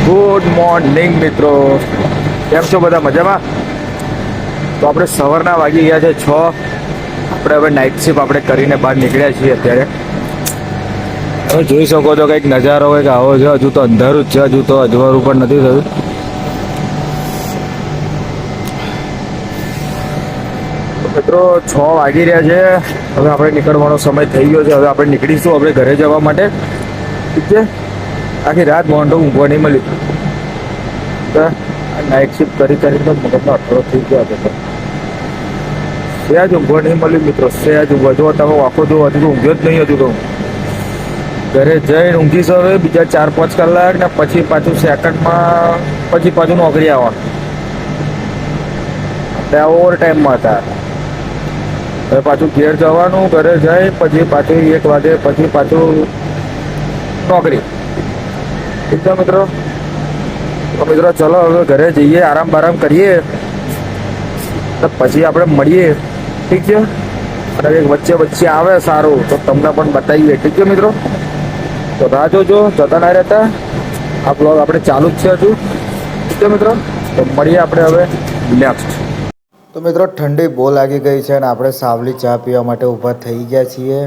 Good morning મિત્રો, કેમ છો બધા? મજામાં? તો આપણે સવારના વાગી ગયા છે 6. આપણે હવે નાઇટ શિફ્ટ આપણે કરીને બહાર નીકળ્યા છીએ. અત્યારે તમે જોઈ શકો છો કંઈક નજારો હોય કે આવો છે. હજુ તો અંધારું જ છે, હજુ તો અજવાળું પણ નથી થયું. મિત્રો 6 વાગી રહ્યા છે. હવે આપણે નીકળવાનો સમય થઈ ગયો છે. હવે આપણે નીકળીશું આપણે ઘરે જવા માટે. ઠીક છે. આખી રાત મોંઢું ઊંઘવા નહીં મળ્યું. નાઇટ શિફ્ટ કરીને તો મગજનો અઠવાડો થઈ ગયો હતો. સહેજ ઊંઘવા નહીં મળ્યું મિત્રો, સહેજ ઊંઘવા. જો તમે આખો જો હજુ તો ઊંઘ્યો જ નહીં હતું. તો ઘરે જઈને ઊંઘીશ હવે બીજા 4-5 કલાક ને પછી પાછું સેકન્ડમાં પછી પાછું નોકરી આવવાનું. આપણે ઓવર ટાઈમમાં હતા. હવે પાછું ઘેર જવાનું, ઘરે જઈ પછી પાછું 1 વાગે પછી પાછું નોકરી. ઠીક છે મિત્રો. તો મિત્રો ચલો હવે ઘરે જઈએ, આરામ બારામ કરીએ, તો પછી આપણે મળીએ. ઠીક છે. અને એક વચ્ચે આવે સારું તો તમને પણ બતાવીએ. ઠીક છે મિત્રો. તો રાહ જોજો, જતા ના રહેતા. આ બ્લોગ આપણે ચાલુ જ છે હજુ. ઠીક છે મિત્રો. તો મળીએ આપણે હવે નેક્સ્ટ. તો મિત્રો ઠંડી બહુ લાગી ગઈ છે અને આપણે સાવલી ચા પીવા માટે ઊભા થઈ ગયા છીએ.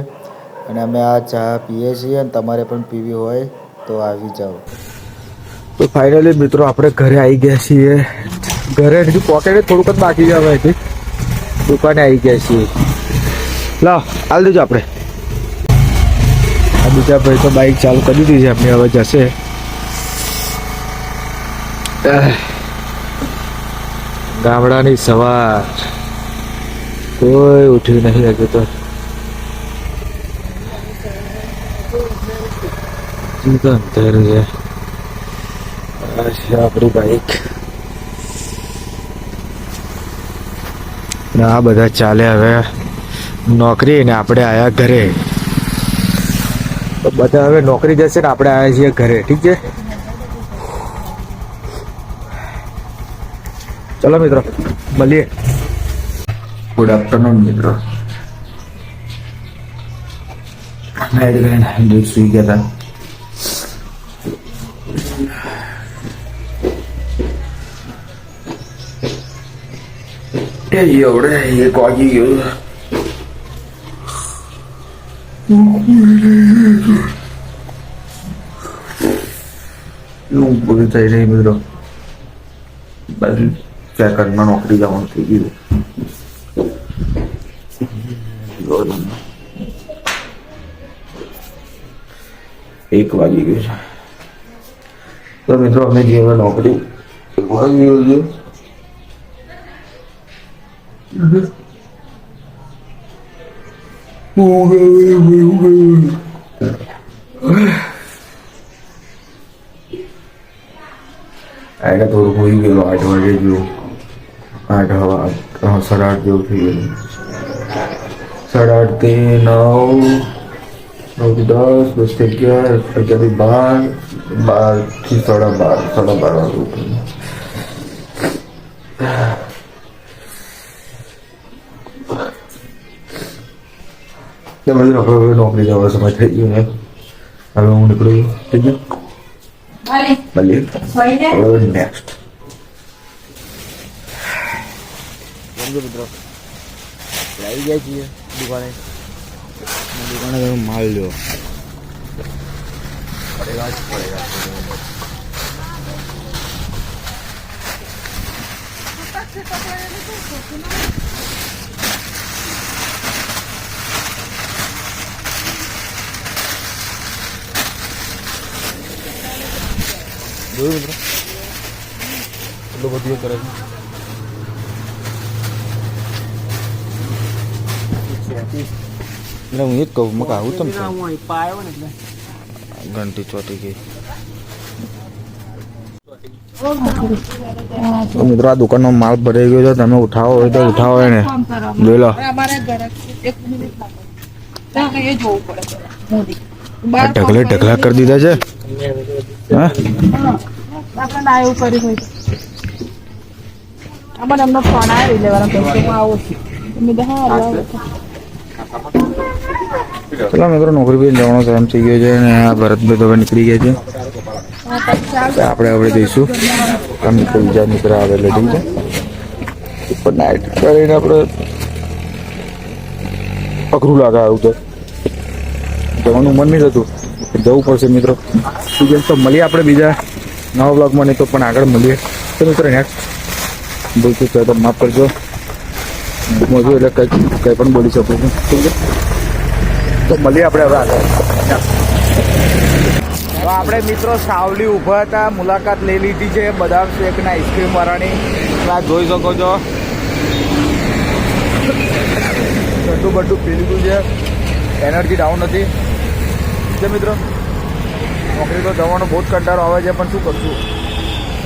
અને અમે આ ચા પીએ છીએ અને તમારે પણ પીવી હોય તો આવી જાઓ. તો ફાઇનલી મિત્રો આપણે ઘરે આવી ગયા છીએ. ઘરે હજુ પોકેટ થોડુંક જ બાકી છે. હવે દુકાને આવી ગયા છીએ. લાવ હાલ દેજો. આપણે આ બીજા ભાઈ તો બાઇક ચાલુ કરી દીધી છે એમની, હવે જશે. ગામડાની સવાર, કોઈ ઉઠ્યું નહીં હજુ તો. અંધારું છે. આપણી બાઈક આ બધા ચાલે હવે નોકરી ને આપણે આયા ઘરે. તો બધા હવે નોકરી જશે ને આપણે આવ્યા છીએ ઘરે. ઠીક છે. ચલો મિત્રો મળીએ. ગુડ આફ્ટરનૂન મિત્રો. સુઈ ગયા હતા. એવડે 1 વાગી ગયું. ઊંઘ પૂરી થઈ રહી મિત્રો. બાજુ સેકન્ડમાં નોકરી જવાનું થઈ ગયું. 1 વાગી ગયું છે. તો મિત્રો અમે જે નોકરી 1 વાગી ગયું છે. આને થોડું હોઈ ગયેલું 8 વાગે જેવું. 8:30 જેવું થઈ ગયેલું. 8:30 થી 9, 9 થી 10, 10 થી 11, 11 થી 12, 12 વાગે ઉઠ્યું. હવે નોકરી જવાનો સમય થઈ ગયો ને. હવે હું નીકળું. ઠીક છે. મળીએ હવે નેક્સ્ટ. મિત્રો આવી ગયા છીએ દુકાને. માલ લ્યો પડેગા જ પડેગા. જોયું મિત્રો એટલું બધું કરે છે. હું એ જ કહું મકા આવું તમે ઘંટી ચોટી ગઈ. તો મિત્રો આ દુકાનનો માલ ભરાઈ ગયો છે. તમે ઉઠાવો હોય તો ઉઠાવો ને જોઈ લો. ઢગલા કરી દીધા છે. હા ચલો મિત્રો નોકરી પર જવાનો ટાઈમ થઈ ગયો છે અને આ ભરતભાઈ તો હવે નીકળી ગયા છે. આપણે હવે જઈશું અમે તો બીજા મિત્ર આવેલા ઠીક છે પણ નાઇટ કરીને આપણે અઘરું લાગે આવું તો જવાનું મન નહીં થતું જવું પડશે મિત્રો બીજા તો મળીએ આપણે બીજા નવા બ્લોગમાં નહીં તો પણ આગળ મળીએ તો મિત્રો નેક્સ્ટ બોલતું તો માફ કરજો મોજું એટલે કંઈ પણ બોલી શકું છું ઠીક છે તો મળીએ આપણે હવે આગળ તો આપણે મિત્રો સાવલી ઊભા હતા મુલાકાત લઈ લીધી છે બદામ શેકના આઈસ્ક્રીમ વાળાની આ જોઈ શકો છો ઠંડુ બધું પી લીધું છે એનર્જી ડાઉન હતી છે મિત્રો નોકરી તો જવાનો બહુ જ કંટાળો આવે છે પણ શું કરશું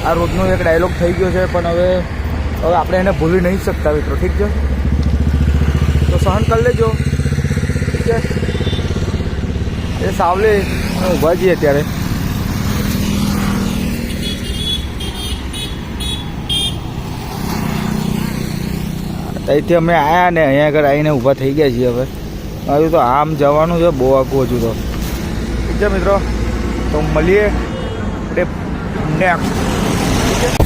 આ રોજનો એક ડાયલોગ થઈ ગયો છે પણ હવે આપણે એને ભૂલી નહીં શકતા મિત્રો ઠીક છે તો સહન કરી લેજો ઠીક છે એ સાવલે ઊભા છીએ અત્યારે અહીંથી અમે આવ્યા ને અહીંયા આગળ આવીને ઊભા થઈ ગયા છીએ હવે હજુ તો આમ જવાનું છે બહુ આખું હજુ તો ઠીક છે મિત્રો તો મળીએ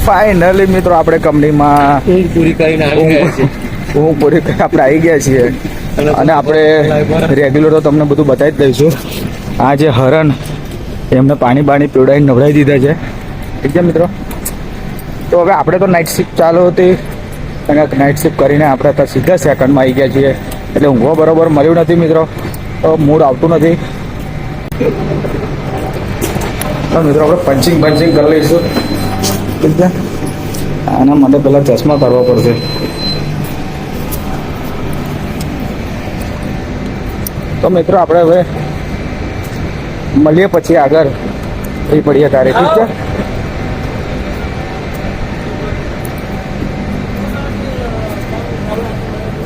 ફાઇનલી મિત્રો આપણે કંપનીમાં પૂરી કરીને હું પૂરી કરી આપણે આવી ગયા છીએ અને આપણે રેગ્યુલર તો તમને બધું બતાવી જ દઈશું આ જે હરણ એમને પાણી પીવડાવીને નવડાવી દીધા છે ઠીક છે મિત્રો તો હવે આપણે તો નાઇટ શિફ્ટ ચાલુ હતી અને નાઇટ શિફ્ટ કરીને આપણે તો સીધા સેકન્ડમાં આવી ગયા છીએ એટલે ઊંઘવા બરાબર મળ્યું નથી મિત્રો તો મૂડ આવતું નથી તો મિત્રો આપણે પંચિંગ કરી લઈશું ઠીક છે આના માટે પહેલાં ચશ્મા કાઢવા પડશે તો મિત્રો આપણે હવે મળીએ પછી આગળ એ પડીએ તારે ઠીક છે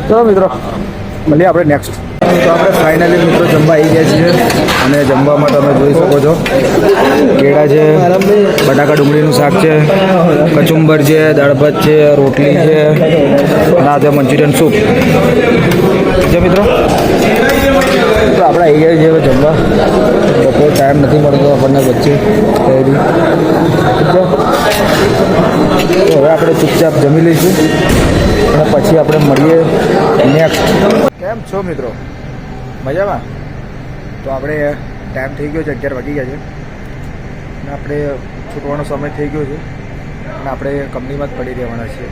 ચલો મિત્રો મળીએ આપણે નેક્સ્ટ તો આપણે ફાઇનલી મિત્રો જમવા આવી ગયા છીએ અને જમવામાં તમે જોઈ શકો છો કેળા છે બટાકા ડુંગળીનું શાક છે કચુંબર છે દાળ ભાત છે રોટલી છે અને આ છે મંચુરિયન સૂપ છે મિત્રો તો આપણે આવી ગયા છીએ હવે જમવા બપોર ટાઈમ નથી મળતો આપણને વચ્ચે તૈયારી તો હવે આપણે ચૂપચાપ જમી લઈશું અને પછી આપણે મળીએ નેક્સ્ટ કેમ છો મિત્રો મજામાં તો આપણે ટાઈમ થઈ ગયો છે 11 વાગી ગયા છે અને આપણે છૂટવાનો સમય થઈ ગયો છે અને આપણે કંપનીમાં જ પડી રહેવાના છીએ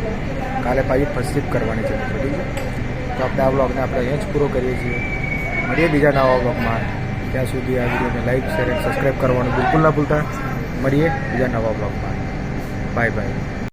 કાલે પાછી ફર્સ્ટ શિફ્ટ કરવાની છે મિત્રો ઠીક છે તો આપણે આ બ્લોગને આપણે અહીંયા જ પૂરો કરીએ છીએ મળીએ બીજા નવા બ્લોગમાં ત્યાં સુધી આ વિડીયોને લાઈક શેર અને સબસ્ક્રાઈબ કરવાનું બિલકુલ ના ભૂલતા મળીએ બીજા નવા બ્લોગમાં બાય બાય